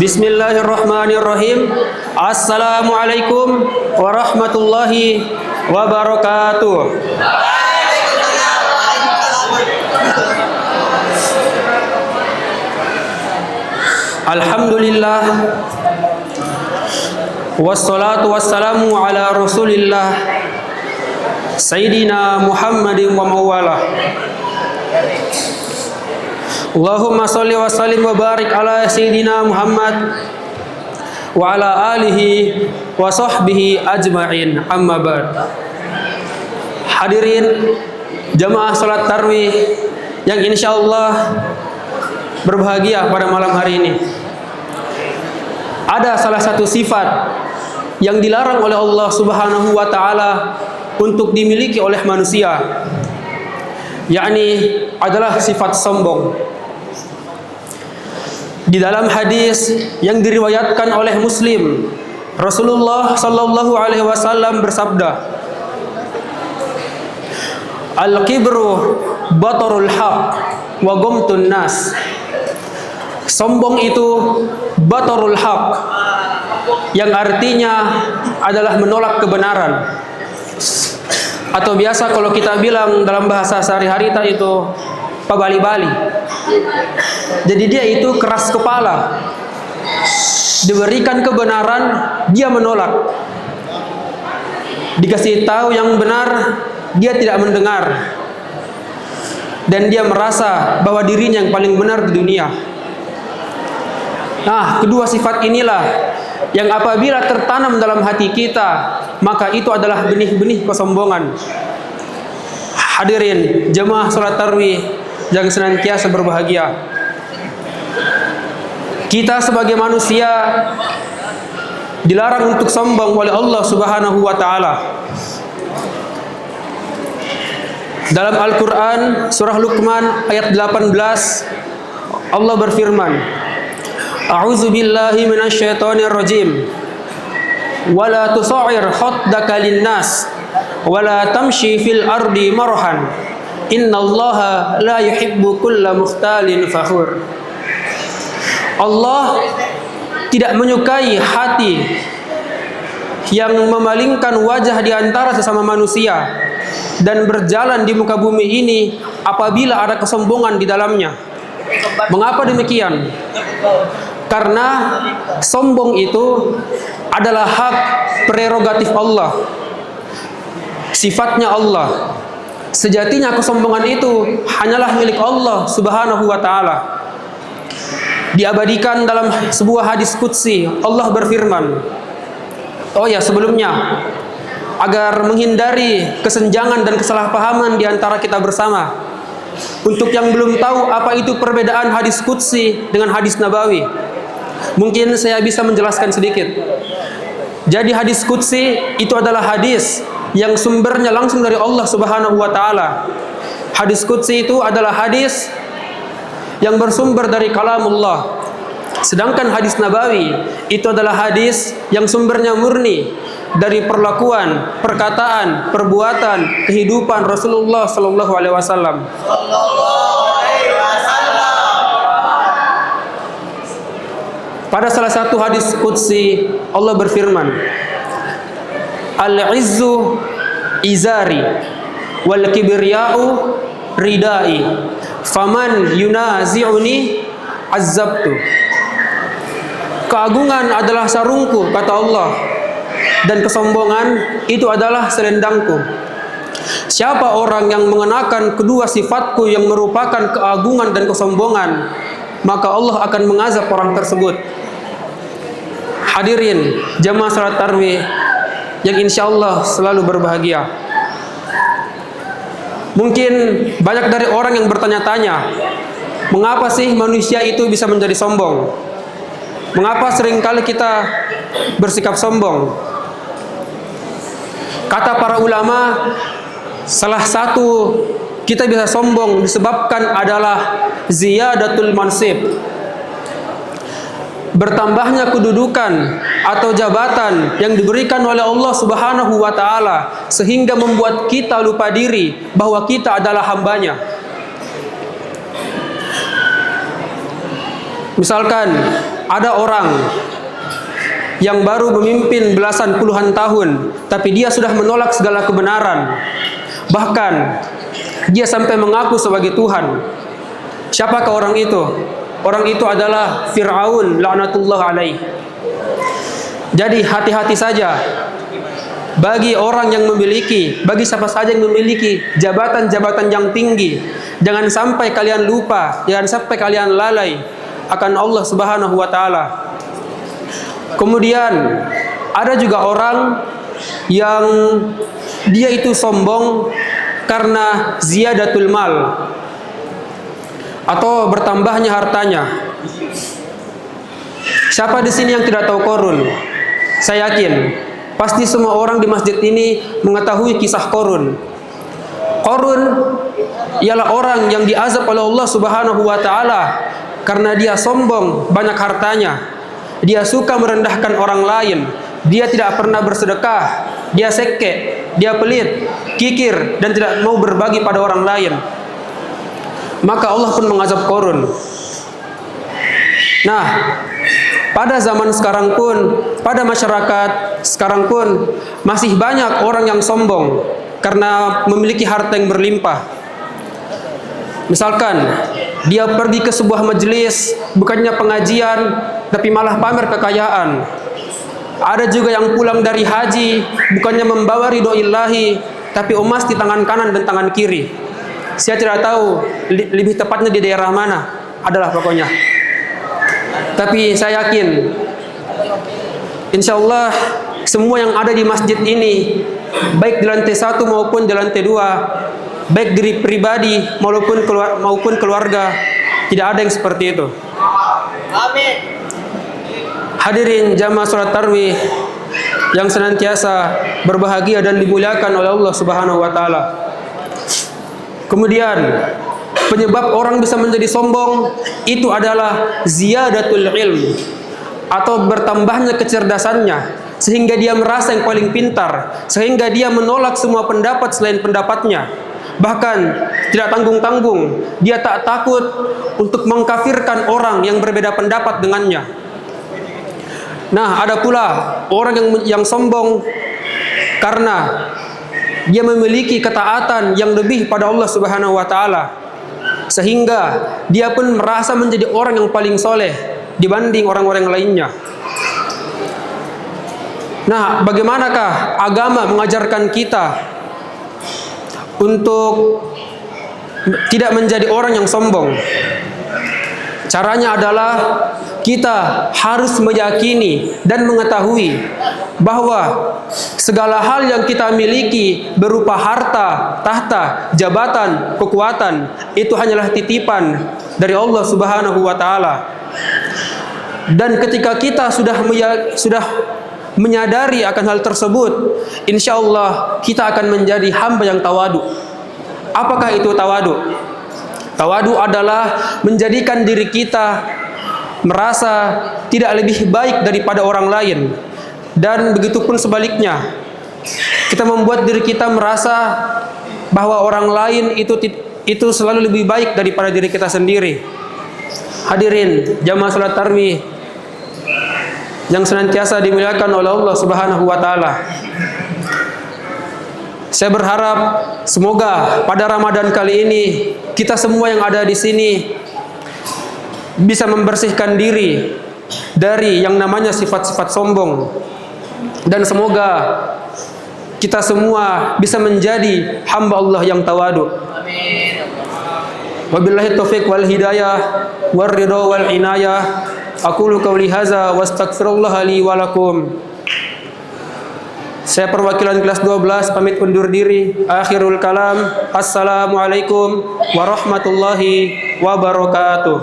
Bismillahirrahmanirrahim. Assalamualaikum warahmatullahi wabarakatuh. Alhamdulillah, wassalatu wassalamu ala rasulillah Sayyidina Muhammadin wa mawalah. Allahumma salli wa sallim wa barik ala Sayyidina Muhammad wa ala alihi wa sahbihi ajma'in, amma ba'd. Hadirin jamaah salat tarawih yang insyaallah berbahagia pada malam hari ini. Ada salah satu sifat yang dilarang oleh Allah Subhanahu wa taala untuk dimiliki oleh manusia, yakni adalah sifat sombong. Di dalam hadis yang diriwayatkan oleh Muslim, Rasulullah sallallahu alaihi wasallam bersabda, "Al-kibru batarul haq wa ghamtun nas." Sombong itu batarul haq, yang artinya adalah menolak kebenaran. Atau biasa kalau kita bilang dalam bahasa sehari-hari itu pabali-bali. Jadi dia itu keras kepala. Diberikan kebenaran, dia menolak. Dikasih tahu yang benar, dia tidak mendengar. Dan dia merasa bahwa dirinya yang paling benar di dunia. Nah, kedua sifat inilah yang apabila tertanam dalam hati kita, maka itu adalah benih-benih kesombongan. Hadirin jemaah salat tarawih yang senantiasa berbahagia. Kita sebagai manusia dilarang untuk sombong oleh Allah Subhanahu wa taala. Dalam Al-Qur'an surah Luqman ayat 18, Allah berfirman, "A'udzu billahi minasyaitonir rajim. Wala tusa'ir khaddaka lin-nas wala tamshi fil ardi marhan. Innallaha la yuhibbu kulla mukhtalin fakhur." Allah tidak menyukai hati yang memalingkan wajah di antara sesama manusia dan berjalan di muka bumi ini apabila ada kesombongan di dalamnya. Mengapa demikian? Karena sombong itu adalah hak prerogatif Allah, sifatnya Allah. Sejatinya kesombongan itu hanyalah milik Allah Subhanahu wa taala. Diabadikan dalam sebuah hadis qudsi, Allah berfirman. Oh ya, sebelumnya agar menghindari kesenjangan dan kesalahpahaman di antara kita bersama, untuk yang belum tahu apa itu perbedaan hadis qudsi dengan hadis nabawi, mungkin saya bisa menjelaskan sedikit. Jadi hadis qudsi itu adalah hadis yang sumbernya langsung dari Allah Subhanahu wa taala. Hadis qudsi itu adalah hadis yang bersumber dari kalamullah. Sedangkan hadis nabawi itu adalah hadis yang sumbernya murni dari perlakuan, perkataan, perbuatan, kehidupan Rasulullah sallallahu alaihi wasallam. Pada salah satu hadis qudsi Allah berfirman, "Al-izzu izari wal kibriya'u ridai, faman yunazi'uni azzabtu." Keagungan adalah sarungku, kata Allah, dan kesombongan itu adalah selendangku. Siapa orang yang mengenakan kedua sifatku yang merupakan keagungan dan kesombongan, maka Allah akan mengazab orang tersebut. Hadirin jamaah salat tarawih yang insyaallah selalu berbahagia. Mungkin banyak dari orang yang bertanya-tanya, mengapa sih manusia itu bisa menjadi sombong? Mengapa seringkali kita bersikap sombong? Kata para ulama, salah satu kita bisa sombong disebabkan adalah ziyadatul mansib, bertambahnya kedudukan atau jabatan yang diberikan oleh Allah Subhanahu wa taala, sehingga membuat kita lupa diri bahwa kita adalah hambanya. Misalkan ada orang yang baru memimpin belasan puluhan tahun, tapi dia sudah menolak segala kebenaran. Bahkan dia sampai mengaku sebagai Tuhan. Siapakah orang itu? Orang itu adalah Fir'aun laknatullah alaih. Jadi hati-hati saja bagi orang yang memiliki, bagi siapa saja yang memiliki jabatan-jabatan yang tinggi. Jangan sampai kalian lupa, jangan sampai kalian lalai akan Allah Subhanahu wa taala. Kemudian ada juga orang yang dia itu sombong karena ziyadatul mal atau bertambahnya hartanya. Siapa di sini yang tidak tahu Qarun? Saya yakin pasti semua orang di masjid ini mengetahui kisah Qarun. Qarun ialah orang yang diazab oleh Allah Subhanahu wa taala karena dia sombong banyak hartanya. Dia suka merendahkan orang lain. Dia tidak pernah bersedekah. Dia seke, dia pelit, kikir dan tidak mau berbagi pada orang lain. Maka Allah pun mengazab Qarun. Nah, pada zaman sekarang pun, pada masyarakat sekarang pun masih banyak orang yang sombong karena memiliki harta yang berlimpah. Misalkan dia pergi ke sebuah majelis, bukannya pengajian, tapi malah pamer kekayaan. Ada juga yang pulang dari haji, bukannya membawa ridho ilahi, tapi emas di tangan kanan dan tangan kiri. Saya tidak tahu lebih tepatnya di daerah mana, adalah pokoknya. Tapi saya yakin, insya Allah semua yang ada di masjid ini, baik di lantai 1 maupun di lantai 2, baik diri pribadi maupun keluarga, tidak ada yang seperti itu. Amin. Hadirin jamaah salat tarawih yang senantiasa berbahagia dan dimuliakan oleh Allah Subhanahu wa taala. Kemudian penyebab orang bisa menjadi sombong itu adalah ziyadatul ilm atau bertambahnya kecerdasannya, sehingga dia merasa yang paling pintar, sehingga dia menolak semua pendapat selain pendapatnya. Bahkan tidak tanggung-tanggung, dia tak takut untuk mengkafirkan orang yang berbeda pendapat dengannya. Nah, ada pula orang yang sombong karena dia memiliki ketaatan yang lebih pada Allah Subhanahu wa taala, sehingga dia pun merasa menjadi orang yang paling soleh dibanding orang-orang lainnya. Nah, bagaimanakah agama mengajarkan kita untuk tidak menjadi orang yang sombong? Caranya adalah kita harus meyakini dan mengetahui bahwa segala hal yang kita miliki berupa harta, tahta, jabatan, kekuatan itu hanyalah titipan dari Allah Subhanahu wa taala. Dan ketika kita sudah menyadari akan hal tersebut, insya Allah kita akan menjadi hamba yang tawadu. Apakah itu tawadu? Tawadu adalah menjadikan diri kita merasa tidak lebih baik daripada orang lain, dan begitupun sebaliknya, kita membuat diri kita merasa bahwa orang lain itu selalu lebih baik daripada diri kita sendiri. Hadirin jamaah salat tarawih yang senantiasa dimuliakan oleh Allah Subhanahu wa taala. Saya berharap semoga pada Ramadan kali ini kita semua yang ada di sini bisa membersihkan diri dari yang namanya sifat-sifat sombong, dan semoga kita semua bisa menjadi hamba Allah yang tawadu. Amin. Wabillahi taufiq wal hidayah war ridha wal inayah. Aqulu qauli hadza wastaghfirullah li wa lakum. Saya perwakilan kelas 12 pamit undur diri. Akhirul kalam. Assalamualaikum warahmatullahi wabarakatuh.